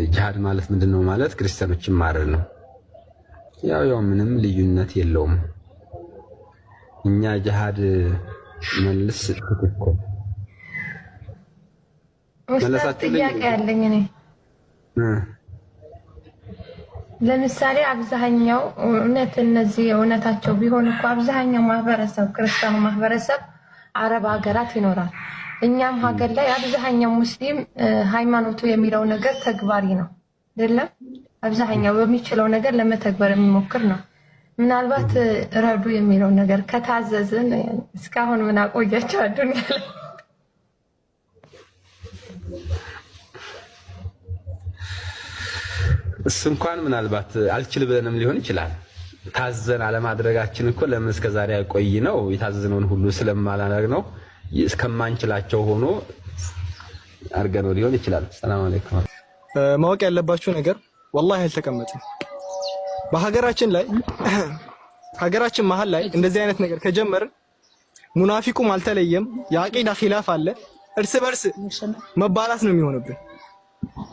ጂሃድ ማለት ምንድነው ማለት ክርስቲያኖችን ማረድ ነው። ያው ምንም ልዩነት የለውም። እኛ ጂሃድ መልስ ትክክል መለሳችሁ ጥያቄ ያለኝ እኔ ለምሳሌ አብዛኛው እውነት እነዚህ እውነታቸው ቢሆን እኮ አብዛኛው ማህበረሰብ ክርስቲያኑ ማህበረሰብ አረብ ሀገራት ይኖራል። እኛም ሀገር ላይ አብዛኛው ሙስሊም ሃይማኖቱ የሚለው ነገር ተግባሪ ነው አይደለም? አብዛኛው በሚችለው ነገር ለመተግበር የሚሞክር ነው። ምናልባት ረዱ የሚለው ነገር ከታዘዝን እስካሁን ምን አቆያቸው አዱንያ ላይ? እሱ እንኳን ምናልባት አልችል ብለንም ሊሆን ይችላል። ታዘን አለማድረጋችን እኮ ለምን እስከዛሬ ያቆይ ነው የታዘዝነውን ሁሉ ስለማላደርግ ነው እስከማንችላቸው ሆኖ አርገነው ሊሆን ይችላል። ሰላም አለይኩም። ማወቅ ያለባችሁ ነገር ወላሂ አልተቀመጥም። በሀገራችን ላይ ሀገራችን መሀል ላይ እንደዚህ አይነት ነገር ከጀመርን ሙናፊቁም አልተለየም፣ የአቂዳ ኺላፍ አለ፣ እርስ በርስ መባላት ነው የሚሆንብን።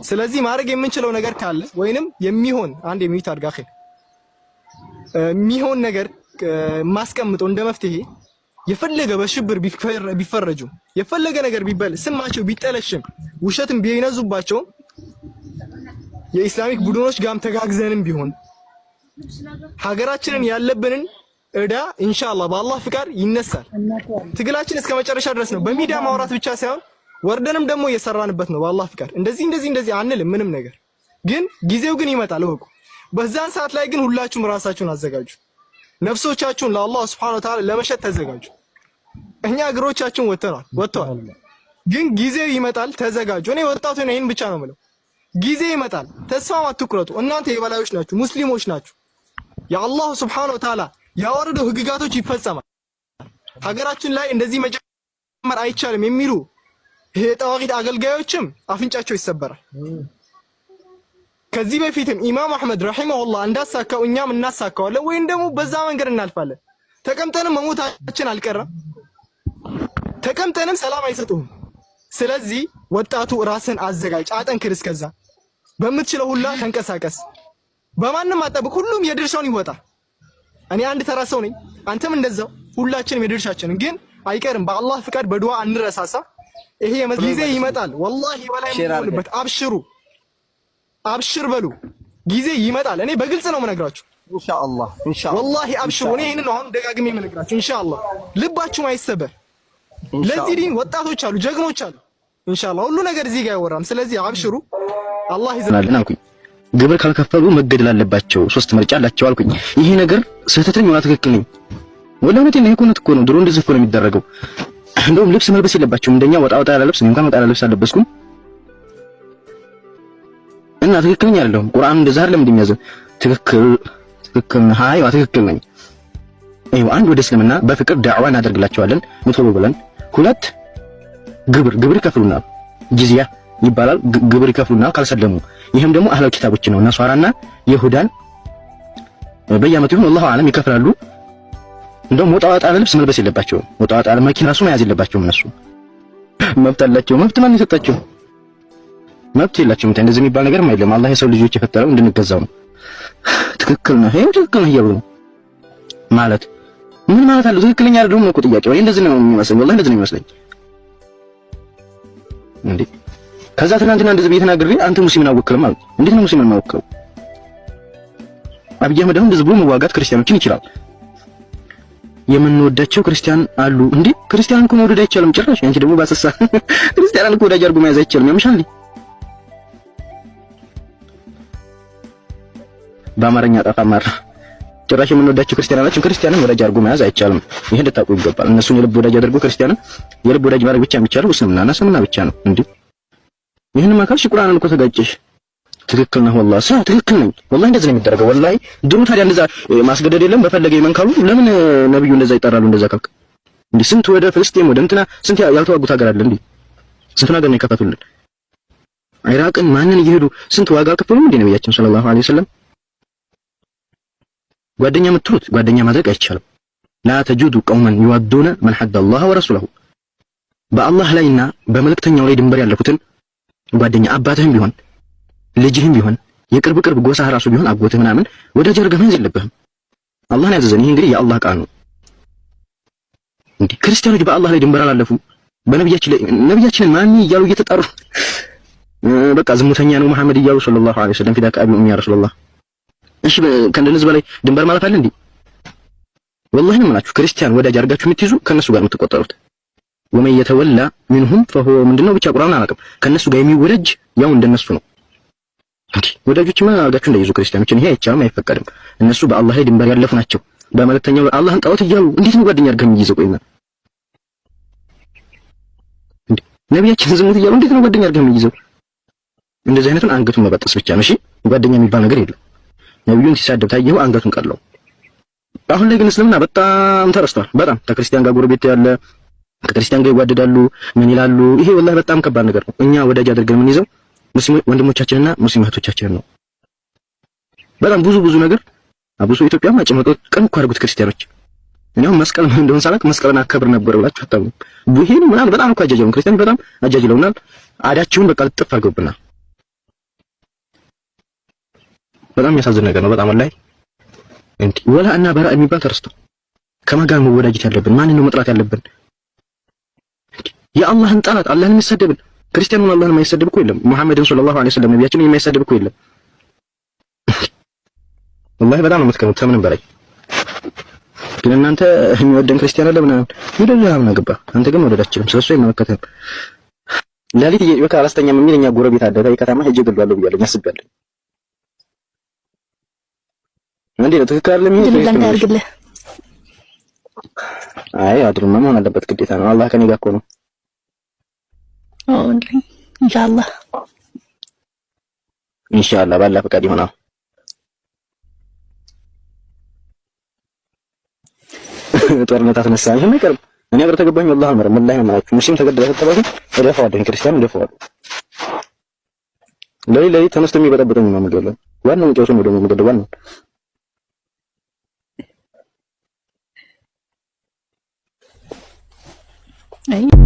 ስለዚህ ማድረግ የምንችለው ነገር ካለ ወይንም የሚሆን አንድ የሚት አድርጋኺ የሚሆን ነገር ማስቀምጠው እንደ መፍትሄ የፈለገ በሽብር ቢፈረጁ የፈለገ ነገር ቢበል ስማቸው ቢጠለሽም ውሸትም ቢነዙባቸው የኢስላሚክ ቡድኖች ጋም ተጋግዘንም ቢሆን ሀገራችንን ያለብንን እዳ ኢንሻአላህ በአላህ ፍቃድ ይነሳል። ትግላችን እስከ መጨረሻ ድረስ ነው። በሚዲያ ማውራት ብቻ ሳይሆን ወርደንም ደግሞ እየሰራንበት ነው። በአላህ ፍቃድ እንደዚህ አንልም ምንም ነገር ግን ጊዜው ግን ይመጣል እወቁ። በዛን ሰዓት ላይ ግን ሁላችሁም ራሳችሁን አዘጋጁ። ነፍሶቻችሁን ለአላህ Subhanahu Wa Ta'ala ለመሸጥ ተዘጋጁ። እኛ እግሮቻችን ወጥተዋል ግን ጊዜው ይመጣል ተዘጋጁ። እኔ ወጣቱ ነኝ ይሄን ብቻ ነው የምለው። ጊዜ ይመጣል ተስፋ አትቁረጡ። እናንተ የበላዮች ናችሁ፣ ሙስሊሞች ናችሁ። የአላህ Subhanahu Wa Ta'ala ያወረደው ህግጋቶች ይፈጸማል። ሀገራችን ላይ እንደዚህ መጀመር አይቻልም የሚሉ የጣዋቂት አገልጋዮችም አፍንጫቸው ይሰበራል። ከዚህ በፊትም ኢማም አህመድ ረሂመሁላህ እንዳሳካው እኛም እናሳካዋለን ወይም ደግሞ በዛ መንገድ እናልፋለን። ተቀምጠንም መሞታችን አልቀረም፣ ተቀምጠንም ሰላም አይሰጡም። ስለዚህ ወጣቱ ራስን አዘጋጅ፣ አጠንክር። እስከዛ በምትችለው ሁላ ተንቀሳቀስ። በማንም አጠብቅ፣ ሁሉም የድርሻውን ይወጣ። እኔ አንድ ተራ ሰው ነኝ፣ አንተም እንደዛው። ሁላችንም የድርሻችንን ግን አይቀርም። በአላህ ፍቃድ በዱዓ እንረሳሳ። ይሄ ጊዜ ይመጣል ወላሂ ወላ ይሞልበት። አብሽር በሉ፣ ጊዜ ይመጣል። እኔ በግልጽ ነው የምነግራችሁ ኢንሻአላህ ወላሂ አብሽሩ። እኔ ይሄንን ነው አሁን ደጋግሜ የምነግራችሁ ኢንሻአላህ። ልባችሁም አይሰበር። ለዚህ ዲን ወጣቶች አሉ፣ ጀግኖች አሉ። ኢንሻአላህ ሁሉ ነገር እዚህ ጋር አይወራም። ስለዚህ አብሽሩ፣ አላህ ይዘናልን አልኩኝ። ግብር ካልከፈሉ መገደል አለባቸው፣ ሶስት ምርጫ አላቸው አልኩኝ። ይሄ ነገር ስህተት ነው ትክክል ነው? ወላሂ ነው የኮነት እኮ ነው። ድሮ እንደዚህ እኮ ነው የሚደረገው። እንደውም ልብስ መልበስ የለባቸውም እንደኛ ወጣ ያለ ልብስ። እንኳን ወጣ ያለ ልብስ አለበስኩም እና ትክክል ነኝ አይደለም? ቁርአን እንደዛ አይደለም እንደሚያዘው? ትክክል ነህ። አይዋ ትክክል ነኝ። አይዋ አንድ ወደ እስልምና በፍቅር ዳዕዋ እናደርግላቸዋለን ምትወው ብለን። ሁለት ግብር ይከፍሉናል፣ ጂዚያ ይባላል። ግብር ይከፍሉናል ካልሰለሙ። ይሄም ደግሞ አህለል ኪታቦች ነው፣ ነሷራና ይሁዳን በየዓመቱ ይሁን አላሁ አለም ይከፍላሉ። እንደውም ወጣ ያለ ልብስ መልበስ የለባቸውም። ወጣ ያለ መኪና ራሱ መያዝ የለባቸውም። እነሱ መብት አላቸው። መብት ማን የሰጣቸው? መብት የላቸውም። እንደዚህ የሚባል ነገር የለም። አላህ የሰው ልጆች የፈጠረው እንድንገዛው ነው። ትክክል ነው፣ ይሄ ትክክል ነው እያሉ ነው ማለት ምን ማለት አለው? ትክክለኛ አይደለም ነው እኮ ጥያቄው። እኔ እንደዚህ ነው የሚመስለኝ፣ ወላሂ እንደዚህ ነው የሚመስለኝ እንዴ። ከዛ ትናንትና እንደዚህ እየተናገረ አንተ ሙስሊምን አወክልም ማለት እንዴት ነው ሙስሊምን ማወክለው? አብይ አህመድ አሁን እንደዚህ ብሎ መዋጋት ክርስቲያኖችን ይችላል። የምንወዳቸው ክርስቲያን አሉ እንዴ? ክርስቲያንን እኮ መውደድ አይቻልም ጭራሽ። አንቺ ደግሞ ባሰሳ ክርስቲያንን እኮ ወዳጅ አድርጎ መያዝ አይቻልም። ያምሻል። በአማርኛ ጠፋማር ጭራሽ የምንወዳቸው ክርስቲያንን ወዳጅ አድርጎ መያዝ አይቻልም። ይሄ ልታውቁ ይገባል። እነሱን የልብ ወዳጅ አድርጎ ክርስቲያንን የልብ ወዳጅ ማድረግ ብቻ የሚቻለው እስልምናና እስልምና ብቻ ነው እንዴ። ይሄንን ማካልሽ ቁርአንን እኮ ተጋጨሽ። ትክክል ነው ወላሂ ሰው ትክክል ነኝ ወላሂ እንደዚህ ነው የሚደረገው ወላሂ። ድሮ ታዲያ እንደዛ ማስገደድ የለም በፈለገ ይመንካሉ። ለምን ነብዩ እንደዛ ይጠራሉ? እንደዛ ካልክ እንዴ ስንት ወደ ፍልስጤም ወደ እንትና ስንት ያልተዋጉት ሀገር አለ እንዴ? ስንት ነገር ነው የከፈቱልን። ኢራቅን ማንን እየሄዱ ስንት ዋጋ ከፈሉ እንዴ ነብያችን ሰለላሁ ዐለይሂ ወሰለም። ጓደኛ የምትሉት ጓደኛ ማድረግ አይቻልም። ላ ተጁዱ ቀውመን ይወዱነ መን ሐደ አላህ ወረሱለሁ። በአላህ ላይና በመልእክተኛው ላይ ድንበር ያለፉትን ጓደኛ አባትህም ቢሆን ልጅህም ቢሆን የቅርብ ጎሳ ራሱ ቢሆን አጎትህ ምናምን ወዳጅ አድርገህ መያዝ የለብህም። አላህን ያዘዘን ይሄ እንግዲህ የአላህ ቃል ነው። እንዴ ክርስቲያኖች በአላህ ላይ ድንበር አላለፉ። በነብያችን ላይ ነብያችንን ማን እያሉ እየተጣሩ በቃ ዝሙተኛ ነው መሐመድ እያሉ ሰለላሁ ዐለይሂ ወሰለም ፊዳከ አቢ ኡሚ ያ ረሱላህ። እሺ ከእንደነዚህ በላይ ድንበር ማለት አለ እንዴ? ወላሂ ነው የምላችሁ ክርስቲያን ወዳጅ አድርጋችሁ የምትይዙ ከነሱ ጋር የምትቆጠሩት ወመን የተወላ ሚንሁም ፈሁወ ምንድነው ብቻ ቁርአን አላውቅም። ከነሱ ጋር የሚወዳጅ ያው እንደነሱ ነው። እንዴ ወዳጆችማ አድርጋችሁ እንዳይዙ ክርስቲያኖችን ይሄ አይቻልም፣ አይፈቀድም። እነሱ በአላህ ላይ ድንበር ያለፉ ናቸው። በመልእክተኛው አላህን ጣዖት እያሉ እንዴት ነው ጓደኛ አድርገህ የሚይዘው? ቆይና እንዴ ነብያችን ዝሙት እያሉ እንዴት ነው ጓደኛ አድርገህ የሚይዘው? እንደዚህ አይነቱን አንገቱን መበጠስ ብቻ ነው። እሺ ጓደኛ የሚባል ነገር የለም። ነብዩን ሲሳደብ ታየው አንገቱን ቀለው። አሁን ላይ ግን እስልምና በጣም ተረስቷል። በጣም ከክርስቲያን ጋር ጎረቤት ያለ ከክርስቲያን ጋር ይዋደዳሉ፣ ምን ይላሉ? ይሄ ወላሂ በጣም ከባድ ነገር ነው። እኛ ወዳጅ አድርገን ምን ይዘው ሙስሊም ወንድሞቻችንና ሙስሊም እህቶቻችንን ነው። በጣም ብዙ ነገር አብሶ ኢትዮጵያ ማጭመቆ ቀን እኮ አድርጉት ክርስቲያኖች። እኔው መስቀል ምን እንደሆነ ሳላቅ መስቀልን አከብር ነበር ብላችሁ አታውቁም። ቡሄን ምናምን በጣም እኮ አጃጅለው ክርስቲያኖች በጣም አጃጅለውናል። አዳችሁን በቃ ጥፍ አድርገውብናል። በጣም የሚያሳዝን ነገር ነው። በጣም ወላሂ እንዴ ወላ እና በራ የሚባል ተረስቶ ከማን ጋር መወዳጀት ያለብን? ማንን ነው መጥራት ያለብን? የአላህን ጠላት አላህን የሚሰደብን ክርስቲያኑን አላህን የማይሰደብ እኮ የለም። ሙሐመድን ሰለላሁ ዐለይሂ ወሰለም ነብያችንን የማይሰደብ እኮ የለም። ወላሂ በጣም ነው የምትከሙት ከምንም በላይ። ግን እናንተ የሚወደን ክርስቲያን አለ ምናምን ይደልህ አሁን አገባ አንተ ግን ወደዳችንም ስለሱ የማመከተም ሌሊት እየጮኸ አላስተኛም የሚል እኛ ጎረቤት አለ ታይ ከተማ ሄጄ ገድሏለሁ ብያለሁ ያስባለሁ። እንዴ ነው ትክክል አይደለም? ይሄ አይ አድርማ መሆን አለበት ግዴታ ነው። አላህ ከኔ ጋር እኮ ነው። ኢንሻአላህ ኢንሻአላህ ባላ ፈቃድ ይሆናል። ጦርነት አትነሳ ይሄን ነገር እኔ አገር ተገባኝ والله አልመረም والله ነው ማለት ሙስሊም ተገደለ ተባለ እደፋዋለሁ ክርስቲያን እደፋዋለሁ። ለይ ተነስቶ የሚበጠብጠኝ ነው የምገለው። ዋናው ጨውሶ ነው ደግሞ የምገለው ዋናው Ay.